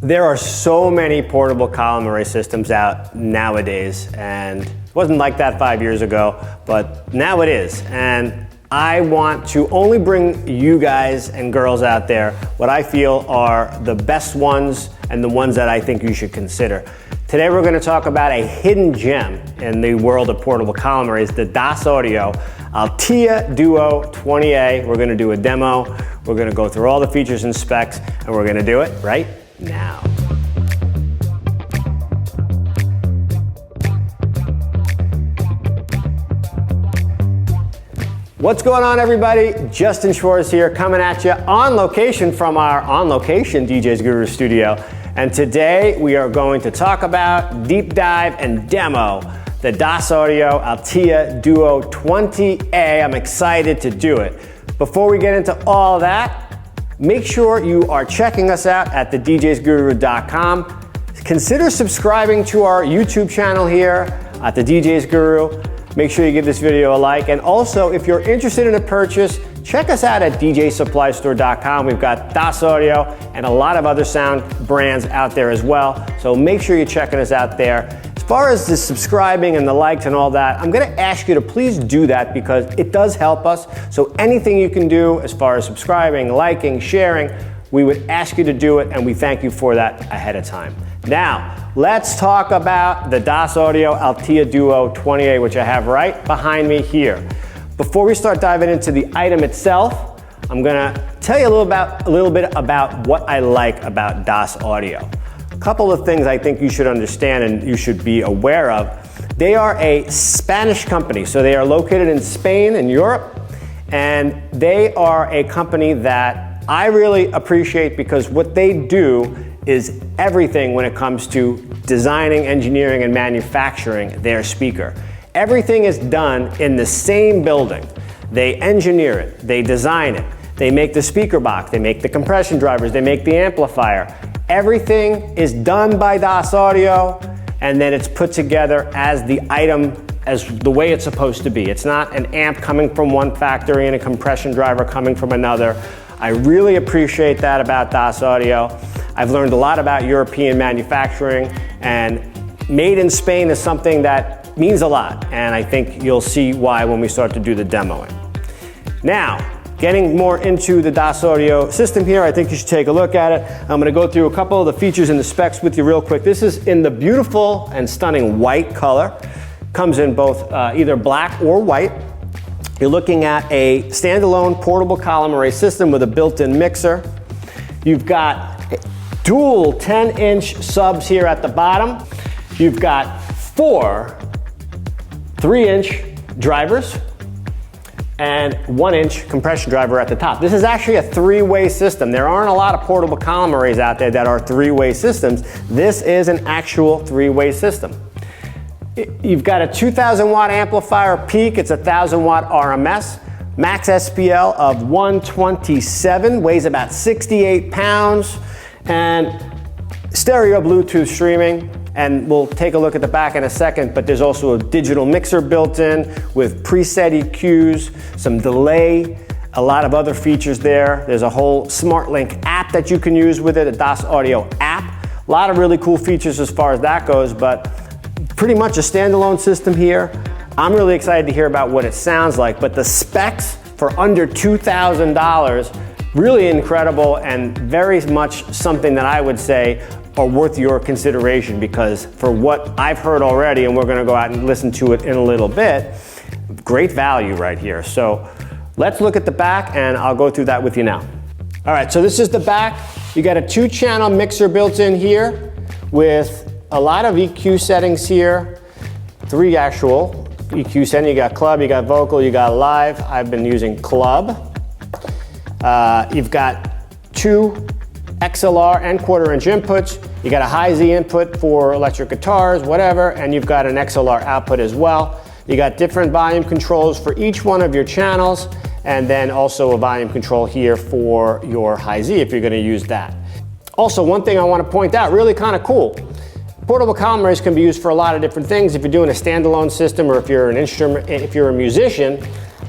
There are so many portable column array systems out nowadays, and it wasn't like that 5 years ago, but now it is. And I want to only bring you guys and girls out there what I feel are the best ones and the ones that I think you should consider. Today we're going to talk about a hidden gem in the world of portable column arrays, the DAS Audio Altea Duo 20A. We're going to do a demo, we're going to go through all the features and specs, and we're going to do it right now. What's going on, everybody? Justin Schwarz here, coming at you on location from our On Location DJs Guru studio. And today we are going to talk about, deep dive, and demo the DAS Audio Altea Duo 20A. I'm excited to do it. Before we get into all that, make sure you are checking us out at thedjsguru.com. Consider subscribing to our YouTube channel here at the DJs Guru. Make sure you give this video a like. And also, if you're interested in a purchase, check us out at djsupplystore.com. We've got DAS Audio and a lot of other sound brands out there as well. So make sure you're checking us out there. As far as the subscribing and the likes and all that, I'm gonna ask you to please do that because it does help us. So anything you can do as far as subscribing, liking, sharing, we would ask you to do it, and we thank you for that ahead of time. Now, let's talk about the DAS Audio Altea Duo 20A, which I have right behind me here. Before we start diving into the item itself, I'm gonna tell you a little bit about what I like about DAS Audio. A couple of things I think you should understand and you should be aware of. They are a Spanish company, so they are located in Spain and Europe, and they are a company that I really appreciate because what they do is everything when it comes to designing, engineering, and manufacturing their speaker. Everything is done in the same building. They engineer it, they design it, they make the speaker box, they make the compression drivers, they make the amplifier. Everything is done by DAS Audio, and then it's put together as the item, as the way it's supposed to be. It's not an amp coming from one factory and a compression driver coming from another. I really appreciate that about DAS Audio. I've learned a lot about European manufacturing, and made in Spain is something that means a lot, and I think you'll see why when we start to do the demoing. Now, getting more into the DAS Audio system here, I think you should take a look at it. I'm gonna go through a couple of the features and the specs with you real quick. This is in the beautiful and stunning white color. Comes in both either black or white. You're looking at a standalone portable column array system with a built-in mixer. You've got dual 10-inch subs here at the bottom. You've got 4 3-inch drivers and 1-inch compression driver at the top. This is actually a 3-way system. There aren't a lot of portable column arrays out there that are 3-way systems. This is an actual 3-way system. You've got a 2,000 watt amplifier peak. It's 1,000 watt RMS. Max SPL of 127, weighs about 68 pounds, and stereo Bluetooth streaming. And we'll take a look at the back in a second, but there's also a digital mixer built in with preset EQs, some delay, a lot of other features there. There's a whole SmartLink app that you can use with it, a DAS Audio app. A lot of really cool features as far as that goes, but pretty much a standalone system here. I'm really excited to hear about what it sounds like, but the specs for under $2,000, really incredible and very much something that I would say are worth your consideration, because for what I've heard already, and we're gonna go out and listen to it in a little bit, great value right here. So let's look at the back and I'll go through that with you now. All right, so this is the back. You got a 2-channel mixer built in here with a lot of EQ settings here, 3 actual EQ settings. You got club, you got vocal, you got live. I've been using club. You've got 2 XLR and 1/4-inch inputs. You got a high Z input for electric guitars, whatever, and you've got an XLR output as well. You got different volume controls for each one of your channels, and then also a volume control here for your high Z if you're gonna use that. Also, one thing I wanna point out, really kind of cool. Portable column arrays can be used for a lot of different things. If you're doing a standalone system, or if you're an instrument, if you're a musician,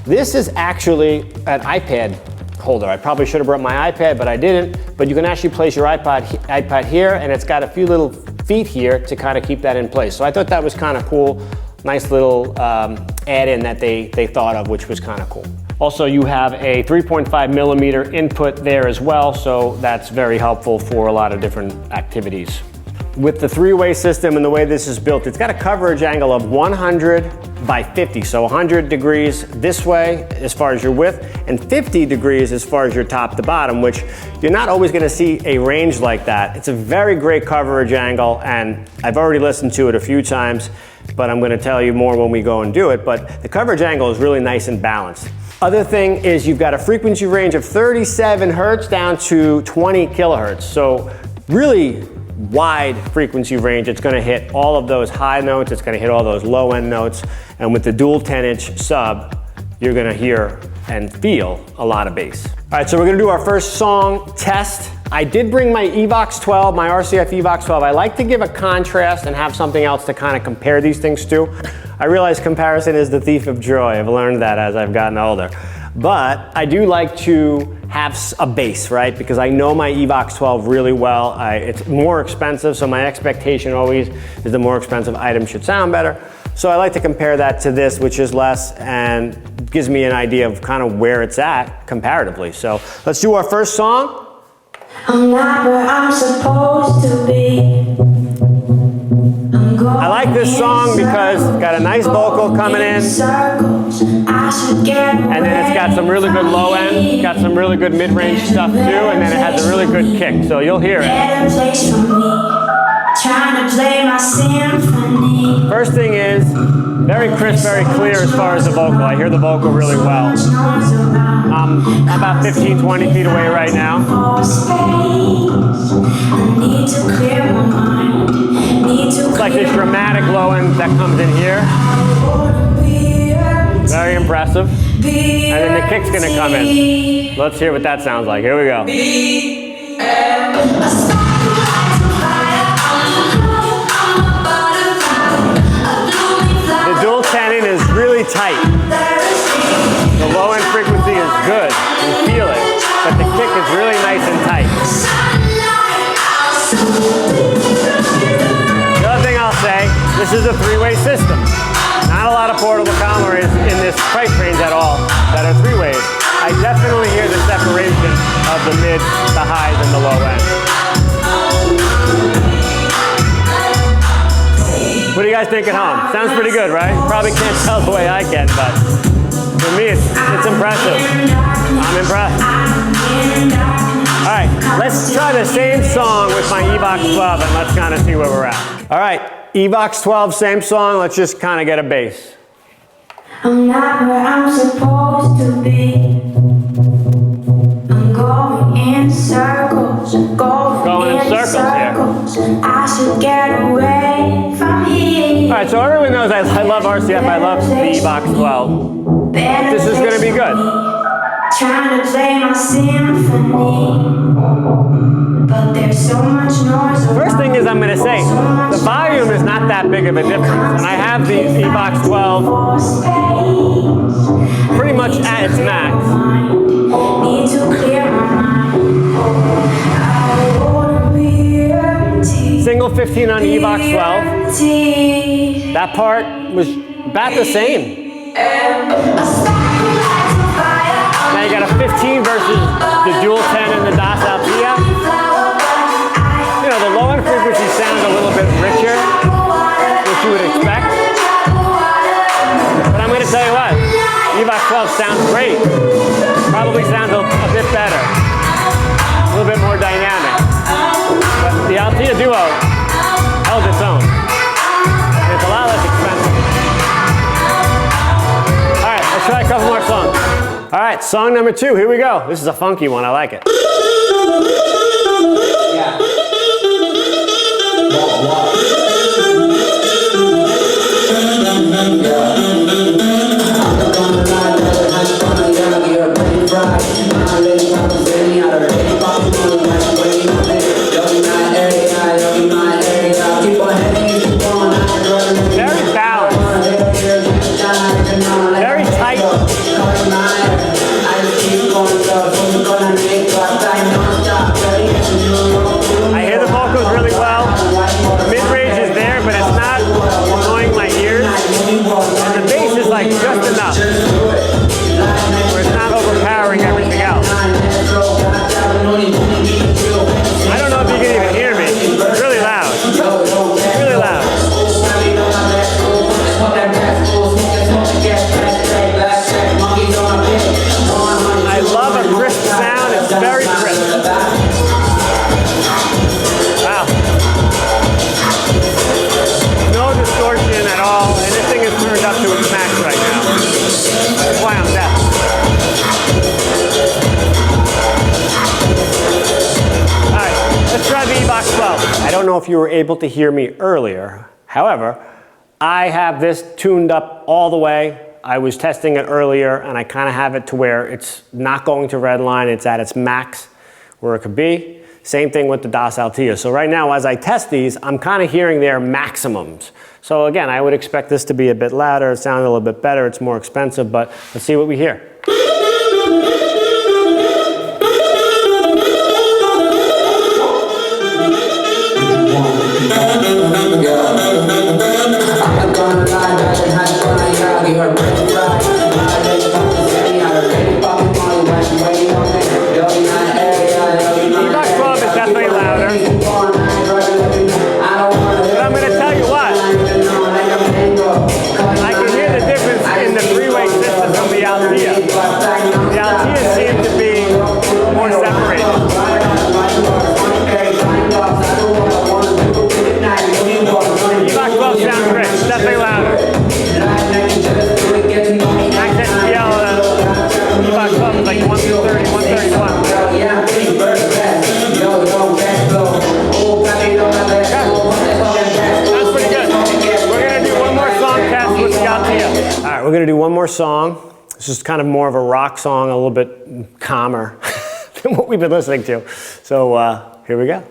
this is actually an iPad holder. I probably should have brought my iPad, but I didn't. But you can actually place your iPad here, and it's got a few little feet here to kind of keep that in place. So I thought that was kind of cool. Nice little add-in that they thought of, which was kind of cool. Also, you have a 3.5 millimeter input there as well, so that's very helpful for a lot of different activities. With the three-way system and the way this is built, it's got a coverage angle of 100 by 50. So 100 degrees this way as far as your width, and 50 degrees as far as your top to bottom, which you're not always gonna see a range like that. It's a very great coverage angle, and I've already listened to it a few times, but I'm gonna tell you more when we go and do it. But the coverage angle is really nice and balanced. Other thing is you've got a frequency range of 37 hertz down to 20 kilohertz. So really wide frequency range. It's going to hit all of those high notes, it's going to hit all those low end notes, and with the dual 10-inch sub, you're going to hear and feel a lot of bass. All right, so we're going to do our first song test. I did bring my Evox 12, my RCF Evox 12. I like to give a contrast and have something else to kind of compare these things to. I realize comparison is the thief of joy. I've learned that as I've gotten older. But I do like to have a bass, right? Because I know my Evox 12 really well. It's more expensive, so my expectation always is the more expensive item should sound better. So I like to compare that to this, which is less, and gives me an idea of kind of where it's at comparatively. So let's do our first song. I'm not where I'm supposed to be. I like this song because it's got a nice vocal coming in, and then it's got some really good low end, got some really good mid-range stuff too, and then it has a really good kick, so you'll hear it. First thing is, very crisp, very clear as far as the vocal. I hear the vocal really well. I'm about 15, 20 feet away right now. It's like this dramatic low end that comes in here. Very impressive. And then the kick's gonna come in. Let's hear what that sounds like. Here we go. The dual 10-in is really tight. The low end frequency is good. You feel it. But the kick is really nice and tight. The other thing I'll say, this is a three-way system. Not a lot of portable cameras in this price range at all that are three-ways. I definitely hear the separation of the mid, the highs, and the low end. What do you guys think at home? Sounds pretty good, right? Probably can't tell the way I can, but for me, it's impressive. I'm impressed. All right, let's try the same song with my Evox 12 and let's kind of see where we're at. All right, Evox 12, same song. Let's just kind of get a bass. I'm not where I'm supposed to be. I'm going in circles. Going in circles here. I should get away from here. All right, so everyone knows I love RCF. I love the Evox 12. This is going to be good. Trying to play my symphony, but there's so much noise. First thing is I'm going to say, the volume is not that big of a difference. And I have the Evox 12 pretty much at its max. Need to clear my mind. Single 15 on the Evox 12. That part was about the same. Now you got a 15 versus the dual 10 and the DAS Altea. You know, the low end frequency sounds a little bit richer, which you would expect. But I'm going to tell you what, Evox 12 sounds great. Probably sounds a bit better. A little bit more dynamic. But the Altea Duo held its own. And it's a lot less expensive. All right, let's try a couple more songs. All right, song number 2, here we go. This is a funky one, I like it. Yeah. Very balanced. Very tight. if you were able to hear me earlier. However, I have this tuned up all the way. I was testing it earlier and I kind of have it to where it's not going to redline, it's at its max where it could be. Same thing with the DAS Altea. So right now as I test these, I'm kind of hearing their maximums. So again, I would expect this to be a bit louder, it sounds a little bit better, it's more expensive, but let's see what we hear. We're going to do one more song. This is kind of more of a rock song, a little bit calmer than what we've been listening to. So here we go.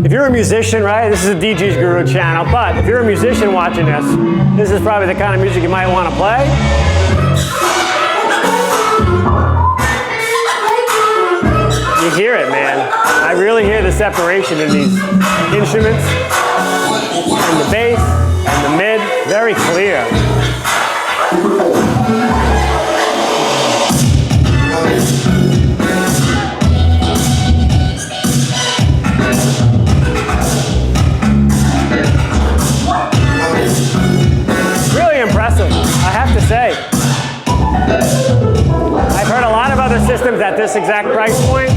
If you're a musician, right, this is a DJs Guru channel, but if you're a musician watching this is probably the kind of music you might want to play. You hear it, man. I really hear the separation in these instruments, and the bass, and the mid, very clear. Really impressive, I have to say. I've heard a lot of other systems at this exact price point.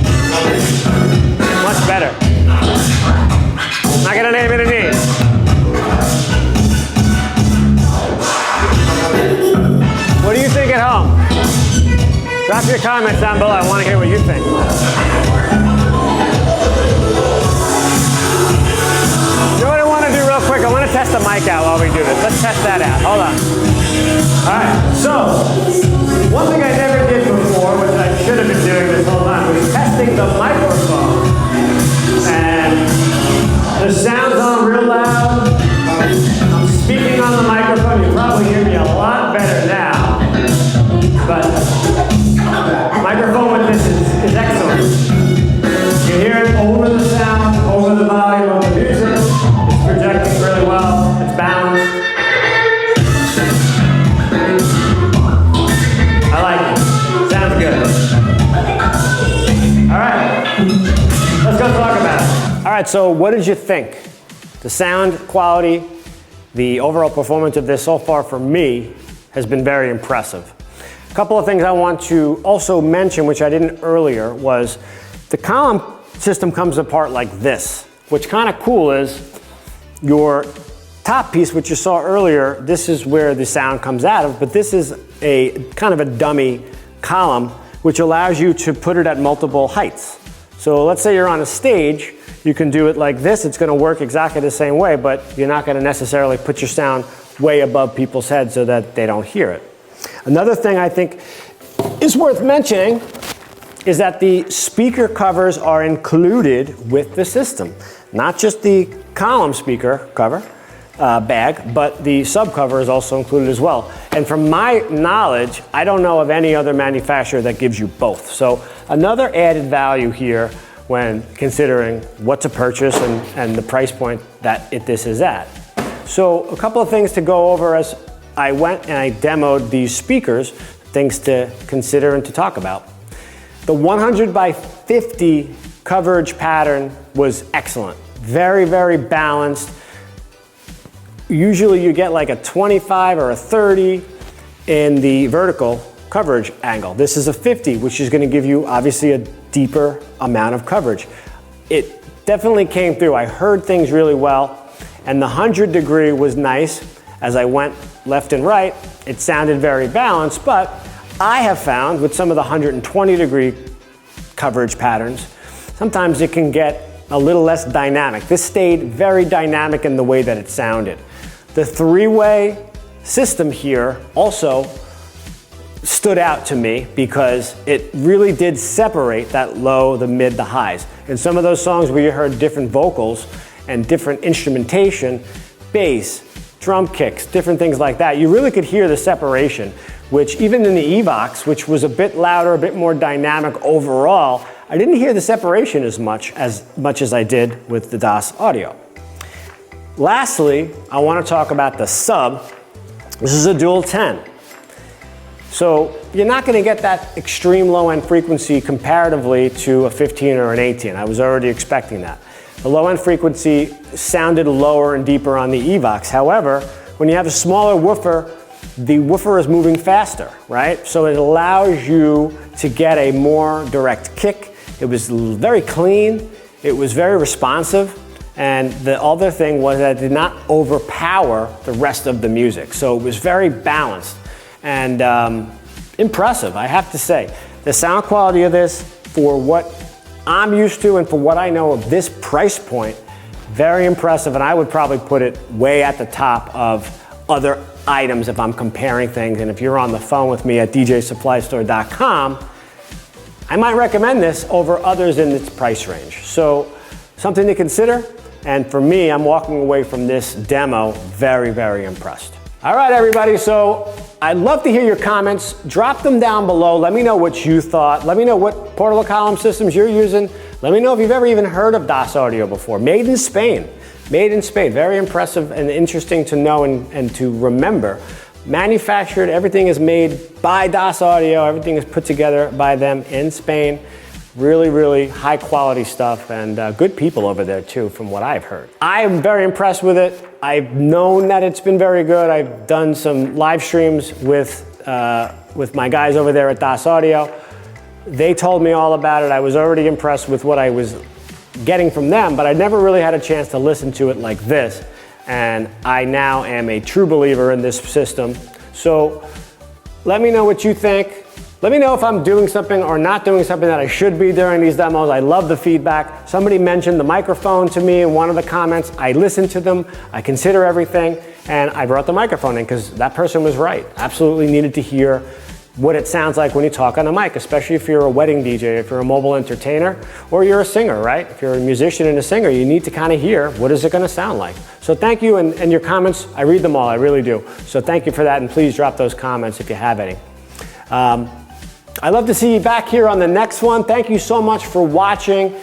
Much better. Not gonna name any names. What do you think at home? Drop your comments down below. I want to hear what you think. You know what I want to do real quick? I want to test the mic out while we do this. Let's test that out. Hold on. All right. So, one thing I never did before, which I should have been doing this whole time, was testing the microphone. And the sound's on real loud. I'm speaking on the microphone. You probably hear me a lot better now. But microphone with this is excellent. You hear it over the sound, over the volume of the music. It's projecting really well. It's balanced. I like it. Sounds good. All right. Let's go talk about it. All right, so what did you think? The sound quality, the overall performance of this so far for me has been very impressive. A couple of things I want to also mention, which I didn't earlier, was the column system comes apart like this. What's kind of cool is your top piece, which you saw earlier, this is where the sound comes out of, but this is a kind of a dummy column, which allows you to put it at multiple heights. So let's say you're on a stage, you can do it like this. It's going to work exactly the same way, but you're not going to necessarily put your sound way above people's heads so that they don't hear it. Another thing I think is worth mentioning is that the speaker covers are included with the system. Not just the column speaker cover bag, but the subcover is also included as well. And from my knowledge, I don't know of any other manufacturer that gives you both. So another added value here when considering what to purchase and the price point that this is at. So a couple of things to go over as I went and I demoed these speakers, things to consider and to talk about. The 100 by 50 coverage pattern was excellent. Very, very balanced. Usually you get like a 25 or a 30 in the vertical coverage angle. This is a 50, which is going to give you obviously a deeper amount of coverage. It definitely came through. I heard things really well, and the 100 degree was nice. As I went left and right, it sounded very balanced, but I have found with some of the 120-degree coverage patterns, sometimes it can get a little less dynamic. This stayed very dynamic in the way that it sounded. The three-way system here also stood out to me because it really did separate that low, the mid, the highs. In some of those songs where you heard different vocals and different instrumentation, bass, drum kicks, different things like that, you really could hear the separation, which even in the Evox, which was a bit louder, a bit more dynamic overall, I didn't hear the separation as much as I did with the DAS audio. Lastly, I want to talk about the sub. This is a dual 10. So you're not going to get that extreme low-end frequency comparatively to a 15 or an 18. I was already expecting that. The low-end frequency sounded lower and deeper on the Evox. However, when you have a smaller woofer, the woofer is moving faster, right? So it allows you to get a more direct kick. It was very clean. It was very responsive. And the other thing was that it did not overpower the rest of the music. So it was very balanced and impressive, I have to say. The sound quality of this, for what I'm used to and for what I know of this price point, very impressive, and I would probably put it way at the top of other items if I'm comparing things. And if you're on the phone with me at djsupplystore.com, I might recommend this over others in its price range. So something to consider. And for me, I'm walking away from this demo very, very impressed. All right, everybody, so I'd love to hear your comments. Drop them down below. Let me know what you thought. Let me know what portable column systems you're using. Let me know if you've ever even heard of DAS Audio before. Made in Spain. Made in Spain. Very impressive and interesting to know and to remember. Manufactured, everything is made by DAS Audio. Everything is put together by them in Spain. Really, really high quality stuff, and good people over there too, from what I've heard. I'm very impressed with it. I've known that it's been very good. I've done some live streams with my guys over there at DAS Audio. They told me all about it. I was already impressed with what I was getting from them, but I never really had a chance to listen to it like this. And I now am a true believer in this system. So let me know what you think. Let me know if I'm doing something or not doing something that I should be during these demos. I love the feedback. Somebody mentioned the microphone to me in one of the comments. I listen to them, I consider everything, and I brought the microphone in because that person was right. Absolutely needed to hear what it sounds like when you talk on a mic, especially if you're a wedding DJ, if you're a mobile entertainer, or you're a singer, right? If you're a musician and a singer, you need to kind of hear what is it going to sound like. So thank you, and your comments, I read them all, I really do. So thank you for that, and please drop those comments if you have any. I'd love to see you back here on the next one. Thank you so much for watching.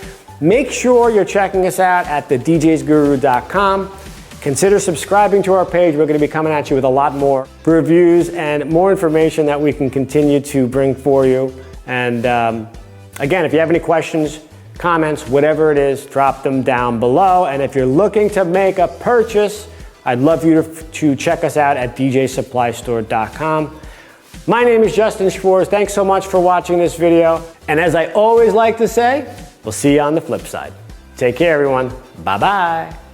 Make sure you're checking us out at thedjsguru.com. Consider subscribing to our page. We're going to be coming at you with a lot more reviews and more information that we can continue to bring for you. And again, if you have any questions, comments, whatever it is, drop them down below. And if you're looking to make a purchase, I'd love you to check us out at djsupplystore.com. My name is Justin Schwarz. Thanks so much for watching this video. And as I always like to say, we'll see you on the flip side. Take care, everyone. Bye-bye.